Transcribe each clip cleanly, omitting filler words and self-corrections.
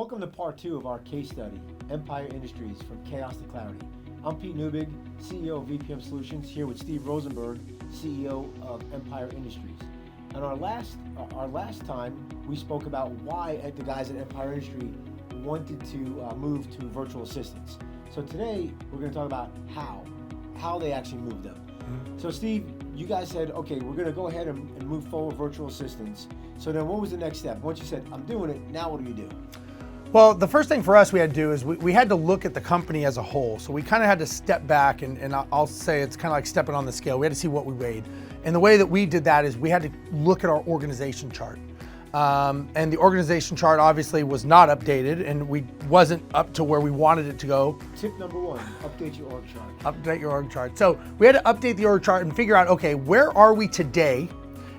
Welcome to part 2 of our case study, Empire Industries from Chaos to Clarity. I'm Pete Newbig, CEO of VPM Solutions, here with Steve Rosenberg, CEO of Empire Industries. And our last time, we spoke about why the guys at Empire Industries wanted to move to virtual assistants. So today, we're going to talk about how they actually moved them. So Steve, you guys said, okay, we're going to go ahead and move forward virtual assistants. So then what was the next step? Once you said, I'm doing it, now what do you do? Well, the first thing for us we had to do is we had to look at the company as a whole. So we kind of had to step back and I'll say it's kind of like stepping on the scale. We had to see what we weighed. And the way that we did that is we had to look at our organization chart. And the organization chart obviously was not updated and we wasn't up to where we wanted it to go. Tip number 1, update your org chart. Update your org chart. So we had to update the org chart and figure out, okay, where are we today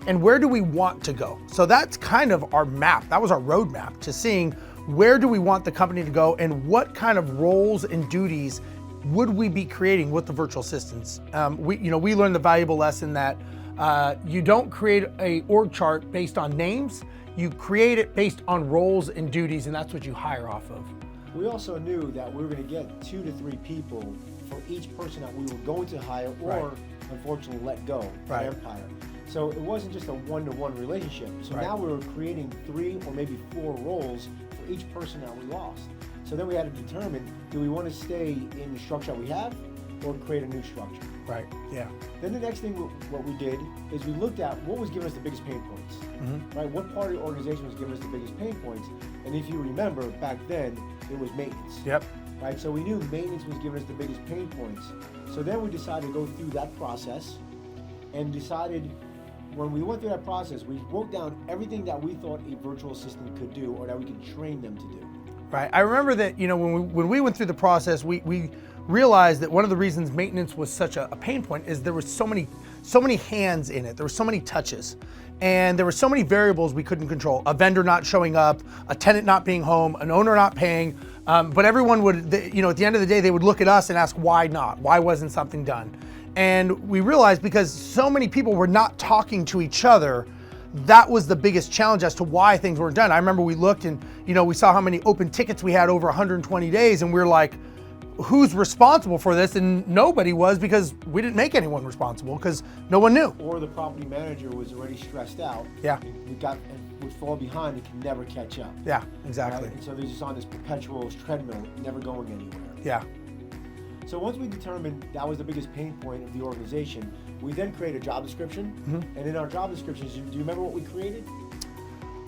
and where do we want to go? So that's kind of our map. That was our roadmap to seeing where do we want the company to go and what kind of roles and duties would we be creating with the virtual assistants? We learned the valuable lesson that you don't create a org chart based on names, you create it based on roles and duties, and that's what you hire off of. We also knew that we were going to get 2 to 3 people for each person that we were going to hire or unfortunately let go at Empire. So it wasn't just a one-to-one relationship. So now we were creating 3 or maybe 4 roles for each person that we lost. So then we had to determine, do we want to stay in the structure that we have or create a new structure? Right, yeah. Then the next thing what we did is we looked at what was giving us the biggest pain points, right? What part of the organization was giving us the biggest pain points? And if you remember, back then, it was maintenance. Yep. Right, so we knew maintenance was giving us the biggest pain points. So then we decided to go through that process and decided, when we went through that process, we wrote down everything that we thought a virtual assistant could do or that we could train them to do. Right, I remember that, when we went through the process, we realized that one of the reasons maintenance was such a pain point is there was so many hands in it. There were so many touches. And there were so many variables we couldn't control. A vendor not showing up, a tenant not being home, an owner not paying. But everyone would, at the end of the day, they would look at us and ask, why not? Why wasn't something done? And we realized because so many people were not talking to each other, that was the biggest challenge as to why things weren't done. I remember we looked and, we saw how many open tickets we had over 120 days and we were like, who's responsible for this? And nobody was, because we didn't make anyone responsible because no one knew. Or the property manager was already stressed out. Yeah. And would fall behind and can never catch up. Yeah, exactly. Right? And so they're just on this perpetual treadmill, never going anywhere. Yeah. So once we determined that was the biggest pain point of the organization, we then created a job description. And in our job descriptions, do you remember what we created?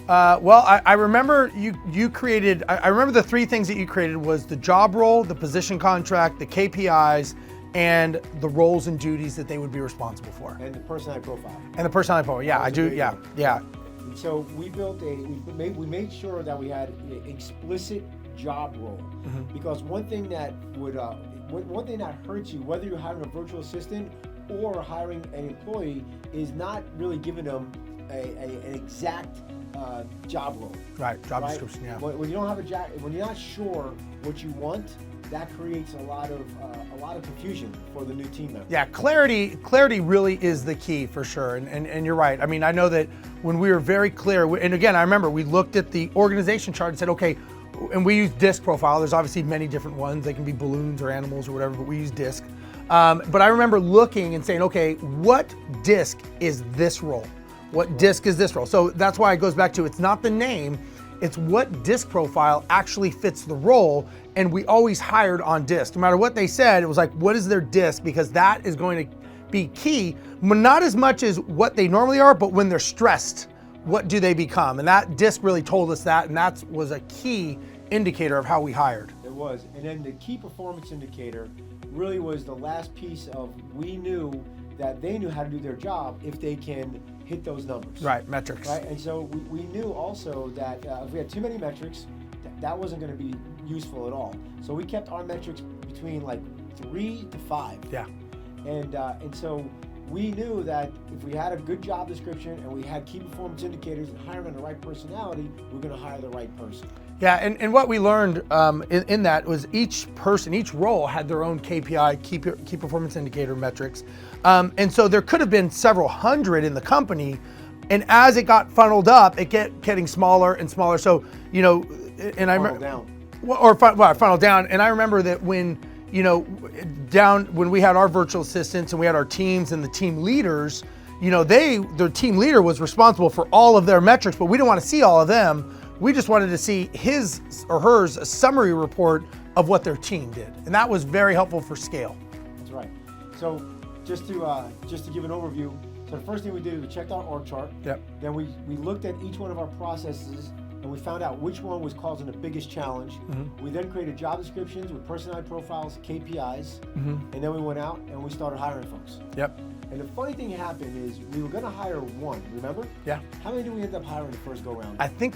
Well, I remember you created, I remember the 3 things that you created was the job role, the position contract, the KPIs, and the roles and duties that they would be responsible for. And the personality profile. And the personality profile, yeah, I do, yeah. And so we we made sure that we had an explicit job role. Because one thing that hurts you, whether you're hiring a virtual assistant or hiring an employee, is not really giving them an exact job role. Right, job description, yeah. When you don't have when you're not sure what you want, that creates a lot of confusion for the new team members. Yeah, clarity really is the key for sure, and you're right. I mean, I know that when we were very clear, and again, I remember we looked at the organization chart and said, okay, and we use DISC profile. There's obviously many different ones. They can be balloons or animals or whatever, but we use DISC. But I remember looking and saying, okay, what DISC is this role? What DISC is this role? So that's why it goes back to, it's not the name, it's what DISC profile actually fits the role, and we always hired on DISC. No matter what they said, it was like, what is their DISC? Because that is going to be key, not as much as what they normally are, but when they're stressed, what do they become? And that DISC really told us that, and that was a key indicator of how we hired. It was, and then the key performance indicator really was the last piece of, we knew that they knew how to do their job if they can hit those numbers. Right, metrics. Right, and so we knew also that if we had too many metrics, that wasn't going to be useful at all. So we kept our metrics between like 3 to 5. Yeah. And so we knew that if we had a good job description and we had key performance indicators and hiring the right personality, we're going to hire the right person. Yeah, and what we learned in that was each person, each role had their own KPI, key performance indicator metrics. And so there could have been several hundred in the company, and as it got funneled up, it kept getting smaller and smaller. So, and I Funnel remember, down. funnel down. And I remember that when, when we had our virtual assistants and we had our teams and the team leaders, their team leader was responsible for all of their metrics, but we didn't want to see all of them. We just wanted to see his or hers summary report of what their team did. And that was very helpful for scale. That's right. So just to give an overview, so the first thing we did is we checked our org chart. Yep. Then we looked at each one of our processes and we found out which one was causing the biggest challenge. We then created job descriptions with personality profiles, KPIs, and then we went out and we started hiring folks. Yep. And the funny thing happened is we were going to hire one, remember? Yeah. How many did we end up hiring the first go round? I think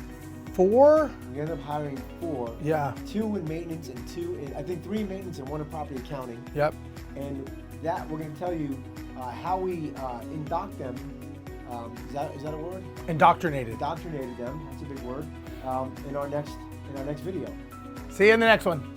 4. We ended up hiring 4. Yeah. 2 in maintenance and 3 in maintenance and 1 in property accounting. Yep. And that we're going to tell you how we induct them. Is that a word? Indoctrinated. Indoctrinated them. That's a big word. In our next video. See you in the next one.